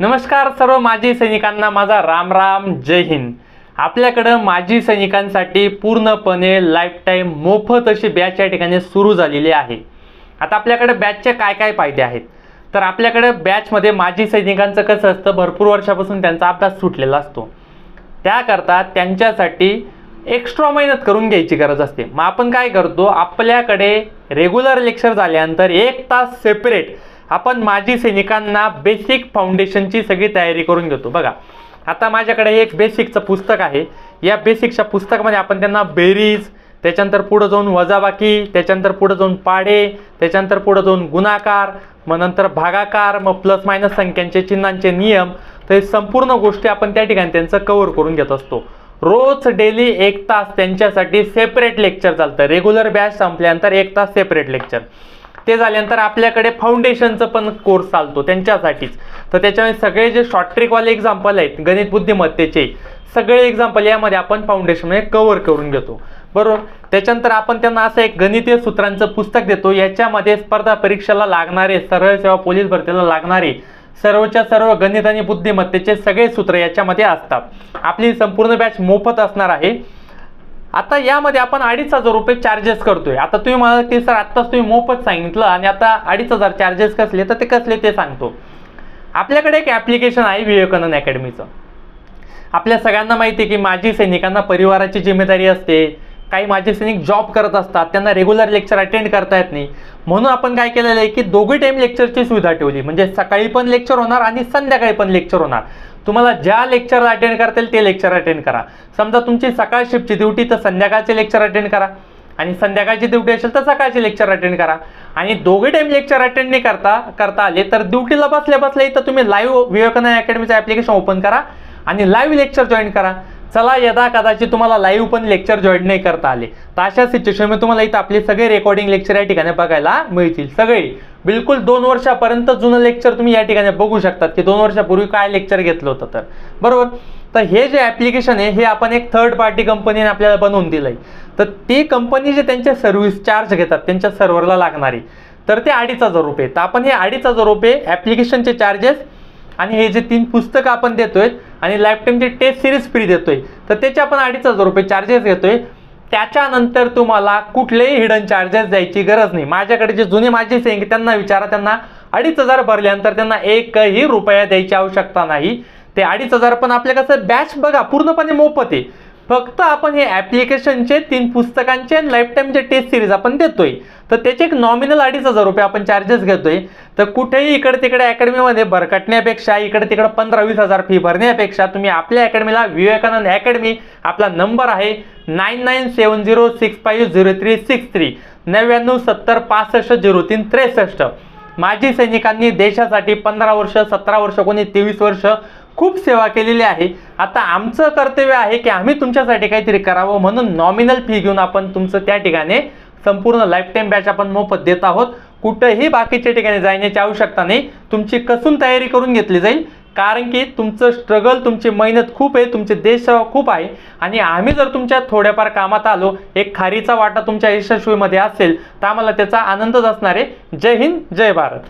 नमस्कार सर्व माजी सैनिकांना माझा राम राम, जय हिंद। आपल्याकडे माजी सैनिकांसाठी पूर्णपणे लाईफ टाइम मोफत अशी बॅच या ठिकाणी सुरू झालेली आहे। आता आपल्याकडे बॅचचे काय काय फायदे आहेत तर आपल्याकडे बॅचमध्ये माजी सैनिकांचं कसं असतं, भरपूर वर्षापासून त्यांचा अभ्यास सुटलेला असतो, त्याकरता त्यांच्यासाठी एक्स्ट्रा मेहनत करून घ्यायची गरज असते। मग आपण काय करतो, आपल्याकडे रेग्युलर लेक्चर झाल्यानंतर 1 तास सेपरेट आपण माजी सैनिकांना बेसिक फाउंडेशनची सगळी तयारी करून घेतो। बघा, आता माझ्याकडे एक बेसिकचं पुस्तक आहे। या बेसिकच्या पुस्तकामध्ये आपण त्यांना बेरीज, त्याच्यानंतर पुढे जाऊन वजाबाकी, त्याच्यानंतर पुढे जाऊन पाढे, त्याच्यानंतर पुढे जाऊन गुणाकार, मग नंतर भागाकार, मग प्लस मायनस संख्यांचे चिन्हांचे नियम, तर हे संपूर्ण गोष्टी आपण त्या ठिकाणी त्यांचं कव्हर करून घेत असतो। रोज डेली 1 तास त्यांच्यासाठी सेपरेट लेक्चर चालतं। रेग्युलर बॅच संपल्यानंतर 1 तास सेपरेट लेक्चर, ते झाल्यानंतर आपल्याकडे फाउंडेशनचं पण कोर्स चालतो त्यांच्यासाठीच। तर त्याच्यामध्ये सगळे जे शॉर्ट ट्रिकवाले एक्झाम्पल आहेत गणित बुद्धिमत्तेचे सगळे एक्झाम्पल यामध्ये आपण फाउंडेशनमध्ये कव्हर करून घेतो, बरोबर। त्याच्यानंतर आपण त्यांना असं एक गणितीय सूत्रांचं पुस्तक देतो। याच्यामध्ये स्पर्धा परीक्षेला लागणारे, सरळ सेवा पोलीस भरतीला लागणारे सर्वच्या सर्व गणित आणि बुद्धिमत्तेचे सगळे सूत्र याच्यामध्ये असतात। आपली संपूर्ण बॅच मोफत असणार आहे। आता यामध्ये आपण 2,500 रुपये चार्जेस करतोय। आता तुम्ही मला की सर आत्ताच तुम्ही मोफत सांगितलं आणि आता 2,500 चार्जेस कसले, तर ते कसले ते सांगतो। आपल्याकडे एक ॲप्लिकेशन आहे विवेकानंद अकॅडमीचं। आपल्या सगळ्यांना माहिती आहे की माजी सैनिकांना परिवाराची जिम्मेदारी असते, काही माजी सैनिक जॉब करत असतात, त्यांना रेग्युलर लेक्चर अटेंड करता येत नाही, म्हणून आपण काय केलेलं आहे की दोघी टाइम लेक्चरची सुविधा ठेवली। म्हणजे सकाळी पण लेक्चर होणार आणि संध्याकाळी पण लेक्चर होणार। तुम्हाला ज्या लेक्चरला अटेंड करता येईल ते लेक्चर अटेंड करा। समजा तुमची सकाळ शिफ्टची ड्युटी तर संध्याकाळचे लेक्चर अटेंड करा, आणि संध्याकाळची ड्युटी असेल तर सकाळचे लेक्चर अटेंड करा। आणि दोघे टाइम लेक्चर अटेंड नाही करता आले तर ड्युटीला बसल्या बसल्या इथं तुम्ही लाईव्ह विवेकानंद अकॅडमीचं ॲप्लिकेशन ओपन करा आणि लाईव्ह लेक्चर जॉईन करा। चला यदा कदाचित तुम्हाला लाईव्ह पण लेक्चर जॉईन नाही करता आले तर अशा सिच्युएशनमध्ये तुम्हाला इथं आपले सगळे रेकॉर्डिंग लेक्चर या ठिकाणी बघायला मिळतील। सगळे बिलकुल 2 वर्षापर्यंत जुनं लेक्चर तुम्ही या ठिकाणी बघू शकतात की 2 वर्षापूर्वी काय लेक्चर घेतलं होतं, तर बरोबर। तर हे जे ॲप्लिकेशन आहे हे आपण एक थर्ड पार्टी कंपनीने आपल्याला बनवून दिलंय। तर ती कंपनी जे त्यांचे सर्व्हिस चार्ज घेतात त्यांच्या सर्व्हरला लागणारी, तर ते 2,500 रुपये। तर आपण हे 2,500 रुपये ॲप्लिकेशनचे चार्जेस आणि हे जे 3 पुस्तकं आपण देतोय आणि लाईफ टाइमची टेस्ट सिरीज फ्री देतोय, तर त्याचे आपण 2,500 रुपये चार्जेस घेतोय। त्याच्यानंतर तुम्हाला कुठलेही हिडन चार्जेस द्यायची गरज नाही। माझ्याकडे जे जुने माजी सैनिक त्यांना विचारा, त्यांना 2,500 भरल्यानंतर त्यांना 1ही रुपया द्यायची आवश्यकता नाही। ते 2,500 पण आपल्या कसं बॅच बघा पूर्णपणे मोफत आहे, फक्त आपण हे ॲप्लिकेशनचे 3 पुस्तकांचे आणि लाईफ टाइमचे टेस्ट सिरीज आपण देतोय, तर त्याचे एक नॉमिनल 2,500 रुपये आपण चार्जेस घेतोय। तर कुठेही इकडे तिकडे अकॅडमीमध्ये भरकटण्यापेक्षा, इकडे तिकडे 15-20 हजार फी भरण्यापेक्षा तुम्ही आपल्या अकॅडमीला विवेकानंद अकॅडमी, आपला नंबर आहे 9970650363 9970650363। माजी सैनिकांनी देशासाठी 15 वर्ष, 17 वर्ष, कोणी 23 वर्ष खूप सेवा केलेली आहे। आता आमचं कर्तव्य आहे की आम्ही तुमच्यासाठी काहीतरी करावं, म्हणून नॉमिनल फी घेऊन आपण तुमचं त्या ठिकाणी संपूर्ण लाईफ टाइम बॅच आपण मोफत देत आहोत। कुठेही बाकीच्या ठिकाणी जाण्याची आवश्यकता नाही, तुमची कसून तयारी करून घेतली जाईल, कारण की तुमचं स्ट्रगल, तुमची मेहनत खूप आहे, तुमची देशसेवा खूप आहे, आणि आम्ही जर तुमच्या थोड्याफार कामात आलो, एक खारीचा वाटा तुमच्या यशस्वीमध्ये असेल तर आम्हाला त्याचा आनंदच असणार आहे। जय हिंद, जय भारत।